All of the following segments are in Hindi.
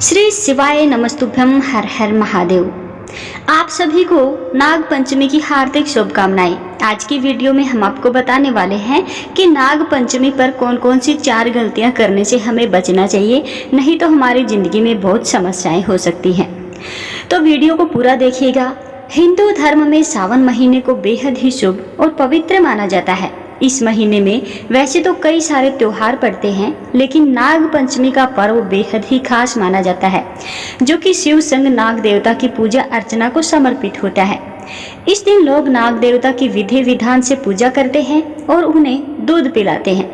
श्री शिवाय नमस्तुभ्यम। हर हर महादेव। आप सभी को नाग पंचमी की हार्दिक शुभकामनाएं। आज की वीडियो में हम आपको बताने वाले हैं कि नाग पंचमी पर कौन कौन सी 4 गलतियां करने से हमें बचना चाहिए, नहीं तो हमारी जिंदगी में बहुत समस्याएं हो सकती हैं। तो वीडियो को पूरा देखिएगा। हिंदू धर्म में सावन महीने को बेहद ही शुभ और पवित्र माना जाता है। इस महीने में वैसे तो कई सारे त्योहार पड़ते हैं, लेकिन नाग पंचमी का पर्व बेहद ही खास माना जाता है, जो कि शिव संग नाग देवता की पूजा अर्चना को समर्पित होता है। इस दिन लोग नाग देवता की विधि विधान से पूजा करते हैं और उन्हें दूध पिलाते हैं।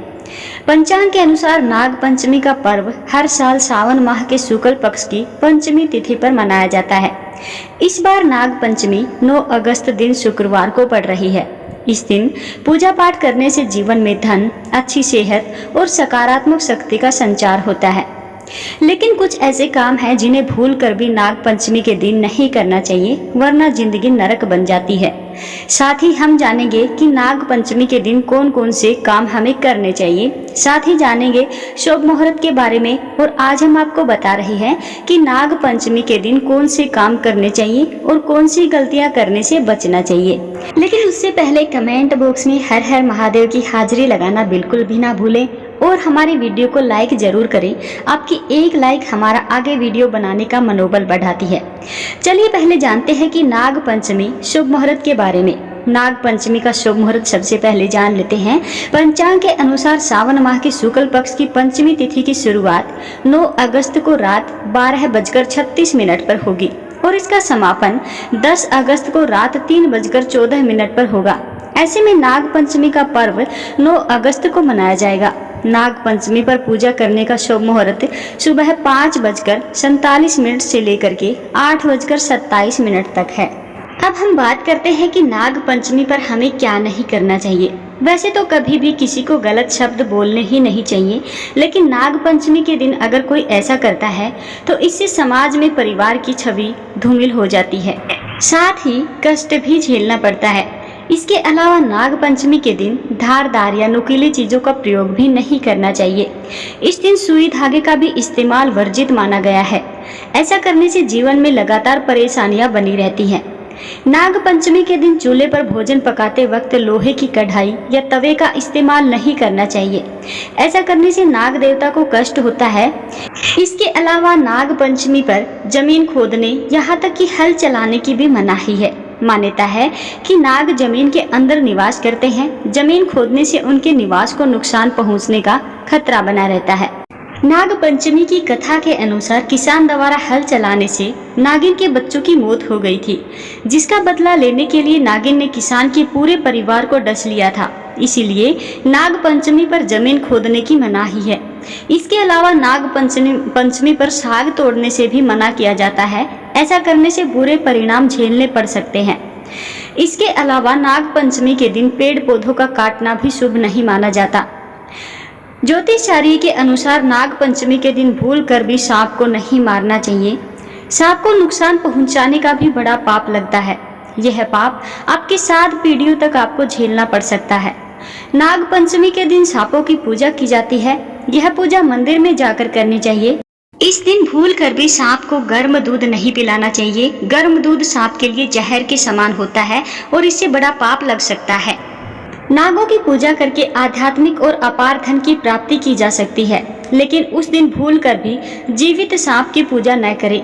पंचांग के अनुसार नाग पंचमी का पर्व हर साल सावन माह के शुक्ल पक्ष की पंचमी तिथि पर मनाया जाता है। इस बार नाग पंचमी 9 अगस्त दिन शुक्रवार को पड़ रही है। इस दिन पूजा पाठ करने से जीवन में धन, अच्छी सेहत और सकारात्मक शक्ति का संचार होता है। लेकिन कुछ ऐसे काम हैं जिन्हें भूल कर भी नाग पंचमी के दिन नहीं करना चाहिए, वरना जिंदगी नरक बन जाती है। साथ ही हम जानेंगे कि नाग पंचमी के दिन कौन कौन से काम हमें करने चाहिए। साथ ही जानेंगे शुभ मुहूर्त के बारे में। और आज हम आपको बता रहे हैं कि नाग पंचमी के दिन कौन से काम करने चाहिए और कौन सी गलतियां करने से बचना चाहिए। लेकिन उससे पहले कमेंट बॉक्स में हर हर महादेव की हाजिरी लगाना बिल्कुल भी ना भूलें और हमारी वीडियो को लाइक जरूर करें। आपकी एक लाइक हमारा आगे वीडियो बनाने का मनोबल बढ़ाती है। चलिए पहले जानते हैं कि नाग पंचमी शुभ मुहूर्त के बारे में। नाग पंचमी का शुभ मुहूर्त सबसे पहले जान लेते हैं। पंचांग के अनुसार सावन माह के शुक्ल पक्ष की पंचमी तिथि की शुरुआत 9 अगस्त को रात 12:36 पर होगी और इसका समापन 10 अगस्त को रात 3:14 पर होगा। ऐसे में नाग पंचमी का पर्व 9 अगस्त को मनाया जाएगा। नाग पंचमी पर पूजा करने का शुभ मुहूर्त सुबह 5:47 से लेकर के 8:27 तक है। अब हम बात करते हैं कि नाग पंचमी पर हमें क्या नहीं करना चाहिए। वैसे तो कभी भी किसी को गलत शब्द बोलने ही नहीं चाहिए, लेकिन नाग पंचमी के दिन अगर कोई ऐसा करता है तो इससे समाज में परिवार की छवि धूमिल हो जाती है, साथ ही कष्ट भी झेलना पड़ता है। इसके अलावा नाग पंचमी के दिन धारदार या नुकीली चीजों का प्रयोग भी नहीं करना चाहिए। इस दिन सुई धागे का भी इस्तेमाल वर्जित माना गया है। ऐसा करने से जीवन में लगातार परेशानियां बनी रहती हैं। नाग पंचमी के दिन चूल्हे पर भोजन पकाते वक्त लोहे की कढ़ाई या तवे का इस्तेमाल नहीं करना चाहिए। ऐसा करने से नाग देवता को कष्ट होता है। इसके अलावा नाग पंचमी पर जमीन खोदने यहाँ तक कि हल चलाने की भी मनाही है। मान्यता है कि नाग जमीन के अंदर निवास करते हैं। जमीन खोदने से उनके निवास को नुकसान पहुंचने का खतरा बना रहता है। नाग पंचमी की कथा के अनुसार किसान द्वारा हल चलाने से नागिन के बच्चों की मौत हो गई थी, जिसका बदला लेने के लिए नागिन ने किसान के पूरे परिवार को डस लिया था। इसीलिए नाग पंचमी पर जमीन खोदने की मनाही है। इसके अलावा नाग पंचमी पर साग तोड़ने से भी मना किया जाता है। ऐसा करने से बुरे परिणाम झेलने पड़ सकते हैं। इसके अलावा नाग पंचमी के दिन पेड़ पौधों का काटना भी शुभ नहीं माना जाता। ज्योतिषाचार्य के अनुसार नाग पंचमी के दिन भूल कर भी सांप को नहीं मारना चाहिए। सांप को नुकसान पहुंचाने का भी बड़ा पाप लगता है। यह पाप आपके 7 पीढ़ियों तक आपको झेलना पड़ सकता है। नाग पंचमी के दिन सांपों की पूजा की जाती है। यह पूजा मंदिर में जाकर करनी चाहिए। इस दिन भूल कर भी सांप को गर्म दूध नहीं पिलाना चाहिए। गर्म दूध सांप के लिए जहर के समान होता है और इससे बड़ा पाप लग सकता है। नागों की पूजा करके आध्यात्मिक और अपार धन की प्राप्ति की जा सकती है, लेकिन उस दिन भूल कर भी जीवित सांप की पूजा न करें।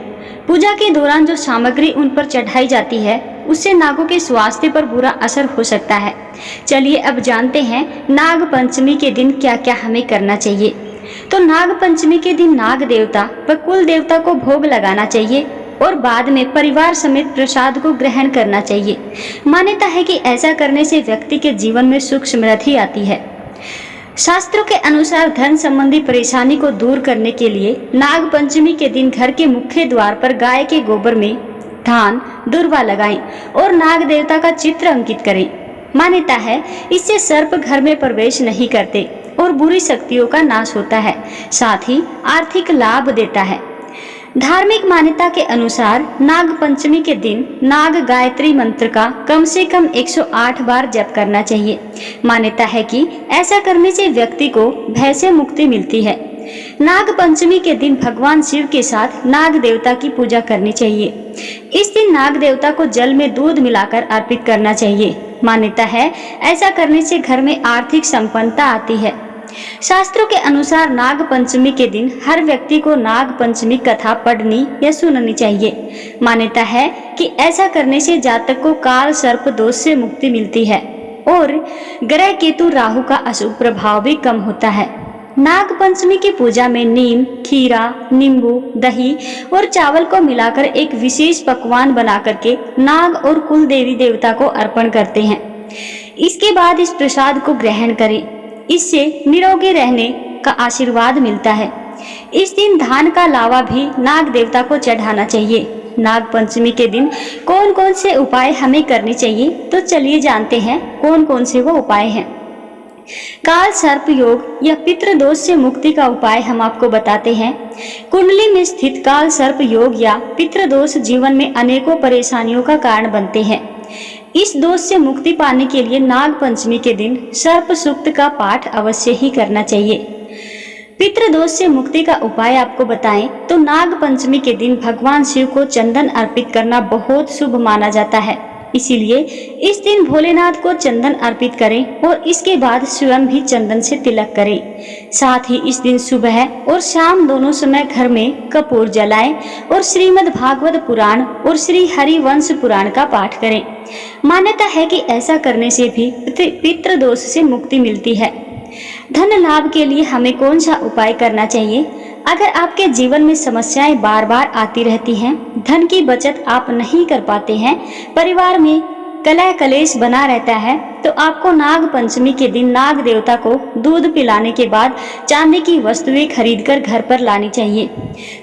पूजा के दौरान जो सामग्री उन पर चढ़ाई जाती है, उससे नागों के स्वास्थ्य पर बुरा असर हो सकता है। चलिए अब जानते हैं नाग पंचमी के दिन क्या क्या हमें करना चाहिए। तो नाग पंचमी के दिन नाग देवता व कुल देवता को भोग लगाना चाहिए और बाद में परिवार समेत प्रसाद को ग्रहण करना चाहिए। मान्यता है कि ऐसा करने से व्यक्ति के जीवन में सुख समृद्धि आती है। शास्त्रों के अनुसार धन संबंधी परेशानी को दूर करने के लिए नाग पंचमी के दिन घर के मुख्य द्वार पर गाय के गोबर में धान दुर्वा लगाएं और नाग देवता का चित्र अंकित करें। मान्यता है इससे सर्प घर में प्रवेश नहीं करते और बुरी शक्तियों का नाश होता है, साथ ही आर्थिक लाभ देता है। धार्मिक मान्यता के अनुसार नाग पंचमी के दिन नाग गायत्री मंत्र का कम से कम 108 बार जप करना चाहिए। मान्यता है कि ऐसा करने से व्यक्ति को भय से मुक्ति मिलती है। नाग पंचमी के दिन भगवान शिव के साथ नाग देवता की पूजा करनी चाहिए। इस दिन नाग देवता को जल में दूध मिलाकर अर्पित करना चाहिए। मान्यता है ऐसा करने से घर में आर्थिक संपन्नता आती है। शास्त्रों के अनुसार नाग पंचमी के दिन हर व्यक्ति को नाग पंचमी कथा पढ़नी या सुननी चाहिए। मान्यता है कि ऐसा करने से जातक को काल सर्प दोष से मुक्ति मिलती है और ग्रह केतु राहु का अशुभ प्रभाव भी कम होता है। नाग पंचमी की पूजा में नीम, खीरा, नींबू, दही और चावल को मिलाकर एक विशेष पकवान बना करके नाग और कुल देवी देवता को अर्पण करते हैं। इसके बाद इस प्रसाद को ग्रहण करें। इससे निरोगी रहने का आशीर्वाद मिलता है। इस दिन धान का लावा भी नाग देवता को चढ़ाना चाहिए। नाग पंचमी के दिन कौन कौन से उपाय हमें करने चाहिए, तो चलिए जानते हैं कौन कौन से वो उपाय हैं। काल सर्प योग या पितृ दोष से मुक्ति का उपाय हम आपको बताते हैं। कुंडली में स्थित काल सर्प योग या पितृ दोष जीवन में अनेकों परेशानियों का कारण बनते हैं। इस दोष से मुक्ति पाने के लिए नाग पंचमी के दिन सर्प सूक्त का पाठ अवश्य ही करना चाहिए। पितृ दोष से मुक्ति का उपाय आपको बताएं तो नाग पंचमी के दिन भगवान शिव को चंदन अर्पित करना बहुत शुभ माना जाता है। इसीलिए इस दिन भोलेनाथ को चंदन अर्पित करें और इसके बाद स्वयं भी चंदन से तिलक करें। साथ ही इस दिन सुबह और शाम दोनों समय घर में कपूर जलाएं और श्रीमद् भागवत पुराण और श्री हरिवंश पुराण का पाठ करें। मान्यता है कि ऐसा करने से भी पितृ दोष से मुक्ति मिलती है। धन लाभ के लिए हमें कौन सा उपाय करना चाहिए? अगर आपके जीवन में समस्याएं बार बार आती रहती हैं, धन की बचत आप नहीं कर पाते हैं, परिवार में कलह कलेश बना रहता है, तो आपको नाग पंचमी के दिन नाग देवता को दूध पिलाने के बाद चांदी की वस्तुएं खरीदकर घर पर लानी चाहिए।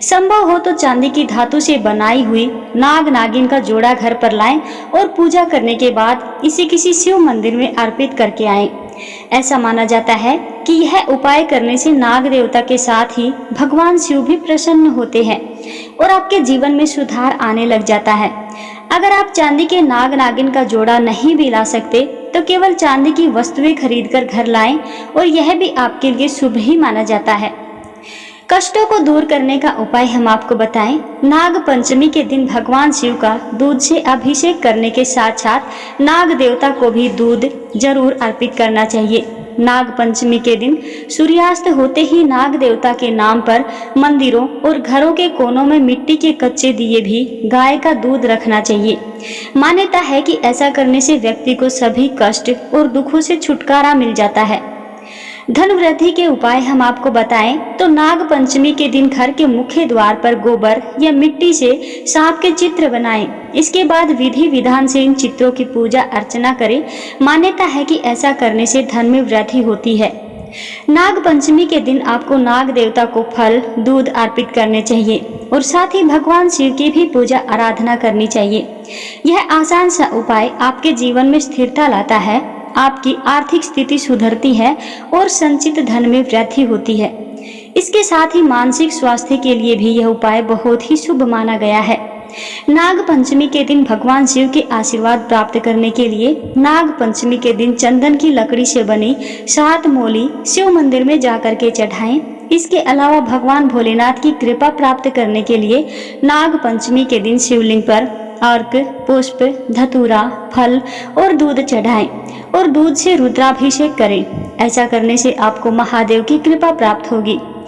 संभव हो तो चांदी की धातु से बनाई हुई नाग नागिन का जोड़ा घर पर लाएं और पूजा करने के बाद इसे किसी शिव मंदिर में अर्पित करके आएं। ऐसा माना जाता है कि यह उपाय करने से नाग देवता के साथ ही भगवान शिव भी प्रसन्न होते हैं और आपके जीवन में सुधार आने लग जाता है। अगर आप चांदी के नाग नागिन का जोड़ा नहीं भी ला सकते तो केवल चांदी की वस्तुएं खरीदकर घर लाएं और यह भी आपके लिए शुभ ही माना जाता है। कष्टों को दूर करने का उपाय हम आपको बताएं। नाग पंचमी के दिन भगवान शिव का दूध से अभिषेक करने के साथ साथ नाग देवता को भी दूध जरूर अर्पित करना चाहिए। नाग पंचमी के दिन सूर्यास्त होते ही नाग देवता के नाम पर मंदिरों और घरों के कोनों में मिट्टी के कच्चे दिए भी गाय का दूध रखना चाहिए। मान्यता है कि ऐसा करने से व्यक्ति को सभी कष्ट और दुखों से छुटकारा मिल जाता है। धन वृद्धि के उपाय हम आपको बताएं तो नाग पंचमी के दिन घर के मुख्य द्वार पर गोबर या मिट्टी से सांप के चित्र बनाएं। इसके बाद विधि विधान से इन चित्रों की पूजा अर्चना करें। मान्यता है कि ऐसा करने से धन में वृद्धि होती है। नाग पंचमी के दिन आपको नाग देवता को फल दूध अर्पित करने चाहिए और साथ ही भगवान शिव की भी पूजा आराधना करनी चाहिए। यह आसान सा उपाय आपके जीवन में स्थिरता लाता है, आपकी आर्थिक स्थिति सुधरती है और संचित धन में वृद्धि होती है। इसके साथ ही मानसिक स्वास्थ्य के लिए भी यह उपाय बहुत ही शुभ माना गया है। नाग पंचमी के दिन भगवान शिव के आशीर्वाद प्राप्त करने के लिए नाग पंचमी के दिन चंदन की लकड़ी से बनी 7 मोली शिव मंदिर में जाकर के चढ़ाएं। इसके अलावा भगवान भोलेनाथ की कृपा प्राप्त करने के लिए नाग पंचमी के दिन शिवलिंग पर अर्घ, पुष्प, धतूरा, फल और दूध चढ़ाएं और दूध से रुद्राभिषेक करें। ऐसा करने से आपको महादेव की कृपा प्राप्त होगी।